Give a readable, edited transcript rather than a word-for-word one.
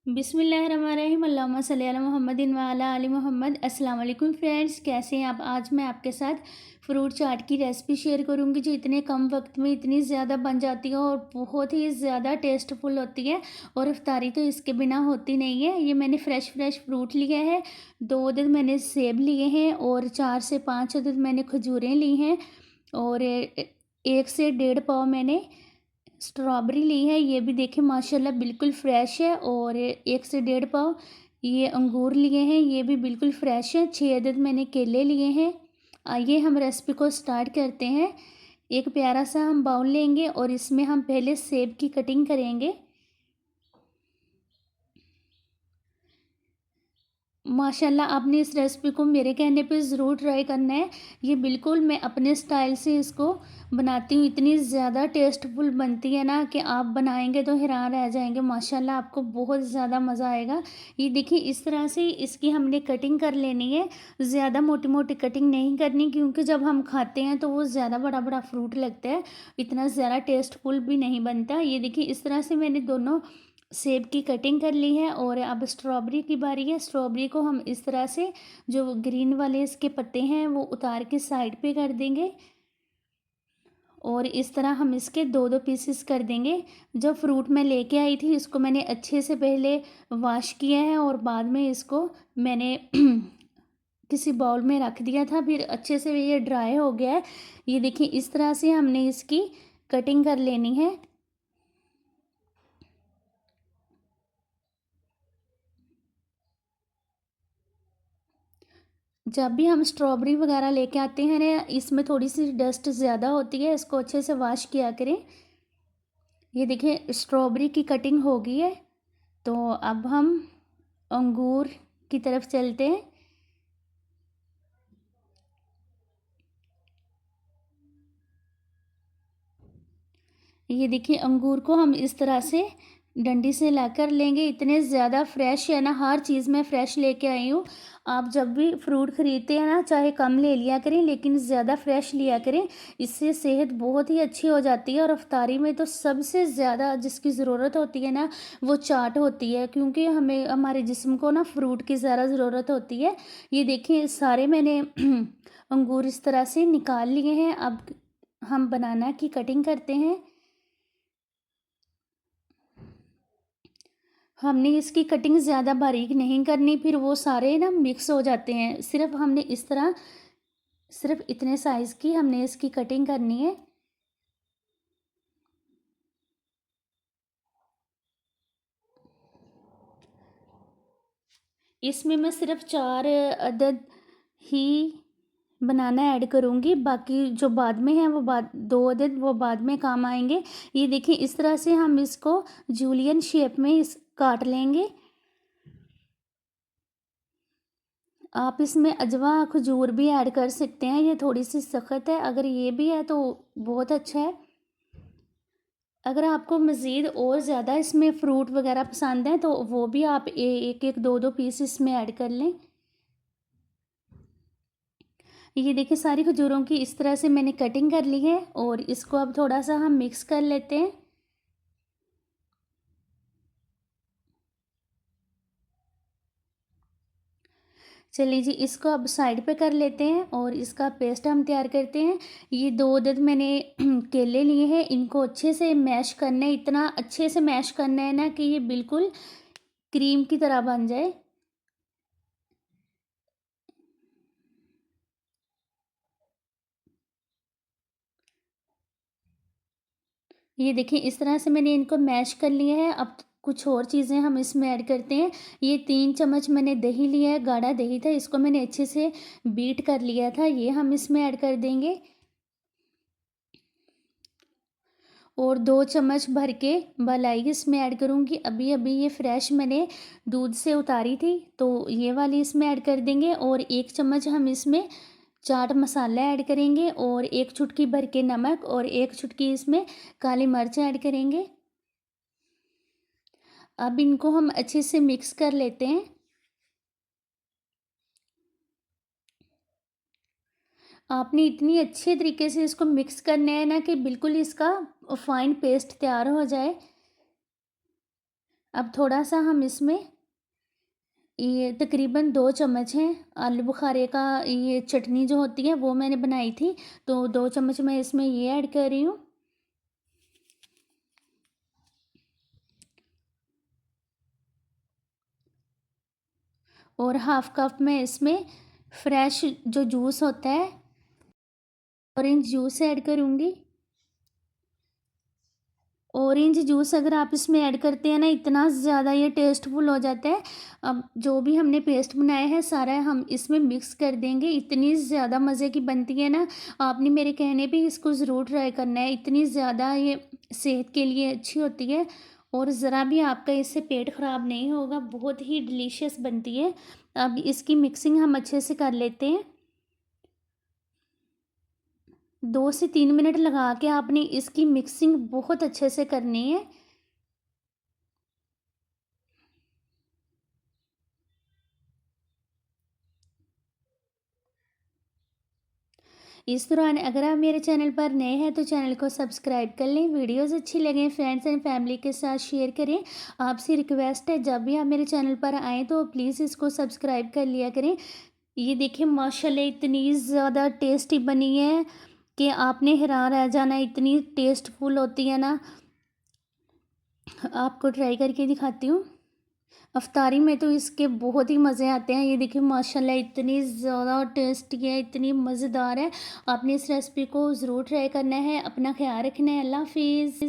बिस्मिल्लाहिर्रहमानिर्रहीम अल्लाहुम्मा सल्ली अला मुहम्मदिन व अला आलि मोहम्मद। अस्सलाम वालेकुम फ्रेंड्स, कैसे हैं आप। आज मैं आपके साथ फ्रूट चाट की रेसिपी शेयर करूंगी जो इतने कम वक्त में इतनी ज़्यादा बन जाती है और बहुत ही ज़्यादा टेस्टफुल होती है। और इफ्तारी तो इसके बिना होती नहीं है। ये मैंने फ़्रेश फ्रूट लिया है। 2 अदद मैंने सेब लिए हैं और 4 से 5 अदद मैंने खजूरें ली हैं। और 1 से 1.5 पाव मैंने स्ट्रॉबेरी ली है। ये भी देखिए माशाल्लाह बिल्कुल फ्रेश है। और 1 से 1.5 पाव ये अंगूर लिए हैं, ये भी बिल्कुल फ्रेश है। 6 अदद मैंने केले लिए हैं। आइए हम रेसिपी को स्टार्ट करते हैं। एक प्यारा सा हम बाउल लेंगे और इसमें हम पहले सेब की कटिंग करेंगे। माशाल्लाह आपने इस रेसिपी को मेरे कहने पे ज़रूर ट्राई करना है। ये बिल्कुल मैं अपने स्टाइल से इसको बनाती हूँ। इतनी ज़्यादा टेस्टफुल बनती है ना कि आप बनाएंगे तो हैरान रह जाएंगे। माशाल्लाह आपको बहुत ज़्यादा मज़ा आएगा। ये देखिए इस तरह से इसकी हमने कटिंग कर लेनी है। ज़्यादा मोटी मोटी कटिंग नहीं करनी, क्योंकि जब हम खाते हैं तो वो ज़्यादा बड़ा बड़ा फ्रूट लगता है, इतना ज़्यादा टेस्टफुल भी नहीं बनता। ये देखिए इस तरह से मैंने दोनों सेब की कटिंग कर ली है। और अब स्ट्रॉबेरी की बारी है। स्ट्रॉबेरी को हम इस तरह से जो ग्रीन वाले इसके पत्ते हैं वो उतार के साइड पे कर देंगे। और इस तरह हम इसके दो दो पीसेस कर देंगे। जो फ्रूट मैं लेके आई थी इसको मैंने अच्छे से पहले वॉश किया है और बाद में इसको मैंने किसी बाउल में रख दिया था, फिर अच्छे से ये ड्राई हो गया है। ये देखिए इस तरह से हमने इसकी कटिंग कर लेनी है। जब भी हम स्ट्रॉबेरी वगैरह लेके आते हैं ना, इसमें थोड़ी सी डस्ट ज़्यादा होती है, इसको अच्छे से वॉश किया करें। ये देखिए स्ट्रॉबेरी की कटिंग हो गई है। तो अब हम अंगूर की तरफ चलते हैं। ये देखिए अंगूर को हम इस तरह से डंडी से लाकर लेंगे। इतने ज़्यादा फ्रेश है ना, हर चीज़ में फ़्रेश लेके आई हूँ। आप जब भी फ्रूट ख़रीदते हैं ना, चाहे कम ले लिया करें लेकिन ज़्यादा फ्रेश लिया करें। इससे सेहत बहुत ही अच्छी हो जाती है। और इफ्तारी में तो सबसे ज़्यादा जिसकी ज़रूरत होती है ना, वो चाट होती है, क्योंकि हमें हमारे जिस्म को ना फ्रूट की ज़्यादा ज़रूरत होती है। ये देखिए सारे मैंने अंगूर इस तरह से निकाल लिए हैं। अब हम बनाना की कटिंग करते हैं। हमने इसकी कटिंग ज़्यादा बारीक नहीं करनी, फिर वो सारे ना मिक्स हो जाते हैं। सिर्फ हमने इस तरह सिर्फ इतने साइज़ की हमने इसकी कटिंग करनी है। इसमें मैं सिर्फ 4 अदद ही बनाना ऐड करूँगी, बाकी जो बाद में है वो बाद 2 अदद वो बाद में काम आएंगे। ये देखिए इस तरह से हम इसको जूलियन शेप में इस काट लेंगे। आप इसमें अजवा खजूर भी ऐड कर सकते हैं, ये थोड़ी सी सख्त है, अगर ये भी है तो बहुत अच्छा है। अगर आपको मज़ीद और ज़्यादा इसमें फ्रूट वगैरह पसंद है तो वो भी आप एक एक दो दो पीस इसमें ऐड कर लें। ये देखिए सारी खजूरों की इस तरह से मैंने कटिंग कर ली है और इसको अब थोड़ा सा हम मिक्स कर लेते हैं। चलिए जी इसको अब साइड पे कर लेते हैं और इसका पेस्ट हम तैयार करते हैं। ये 2 अदद मैंने केले लिए हैं, इनको अच्छे से मैश करना है। इतना अच्छे से मैश करना है ना कि ये बिल्कुल क्रीम की तरह बन जाए। ये देखिए इस तरह से मैंने इनको मैश कर लिया है। अब कुछ और चीज़ें हम इसमें ऐड करते हैं। ये 3 चम्मच मैंने दही लिया है, गाढ़ा दही था, इसको मैंने अच्छे से बीट कर लिया था, ये हम इसमें ऐड कर देंगे। और 2 चम्मच भर के मलाई इसमें ऐड करूँगी। अभी अभी ये फ्रेश मैंने दूध से उतारी थी, तो ये वाली इसमें ऐड कर देंगे। और 1 चम्मच हम इसमें चाट मसाला ऐड करेंगे और 1 चुटकी भर के नमक और 1 चुटकी इसमें काली मिर्च ऐड करेंगे। अब इनको हम अच्छे से मिक्स कर लेते हैं। आपने इतनी अच्छे तरीके से इसको मिक्स करना है ना कि बिल्कुल इसका फाइन पेस्ट तैयार हो जाए। अब थोड़ा-सा हम इसमें ये तकरीबन 2 चम्मच हैं आलू बुखारे का, ये चटनी जो होती है वो मैंने बनाई थी, तो 2 चम्मच मैं इसमें ये ऐड कर रही हूँ। और हाफ़ कप मैं इसमें फ्रेश जो जूस होता है, ऑरेंज जूस ऐड करूँगी। ऑरेंज जूस अगर आप इसमें ऐड करते हैं ना, इतना ज़्यादा ये टेस्टफुल हो जाता है। अब जो भी हमने पेस्ट बनाया है सारा हम इसमें मिक्स कर देंगे, इतनी ज़्यादा मज़े की बनती है ना, आपने मेरे कहने पे इसको ज़रूर ट्राई करना है। इतनी ज़्यादा ये सेहत के लिए अच्छी होती है और ज़रा भी आपका इससे पेट ख़राब नहीं होगा, बहुत ही डिलीशियस बनती है। अब इसकी मिक्सिंग हम अच्छे से कर लेते हैं। 2 से 3 मिनट लगा के आपने इसकी मिक्सिंग बहुत अच्छे से करनी है। इस दौरान अगर आप मेरे चैनल पर नए हैं तो चैनल को सब्सक्राइब कर लें, वीडियोस अच्छी लगें फ्रेंड्स एंड फैमिली के साथ शेयर करें। आपसे रिक्वेस्ट है जब भी आप मेरे चैनल पर आएँ तो प्लीज़ इसको सब्सक्राइब कर लिया करें। ये देखिए माशाल्लाह इतनी ज़्यादा टेस्टी बनी है कि आपने हैरान रह जाना, इतनी टेस्टफुल होती है ना। आपको ट्राई करके दिखाती हूँ। अफ्तारी में तो इसके बहुत ही मज़े आते हैं। ये देखिए माशाल्लाह इतनी ज़्यादा टेस्टी है, इतनी मज़ेदार है। आपने इस रेसिपी को ज़रूर ट्राई करना है। अपना ख़्याल रखना है। अल्लाह हाफ़िज़।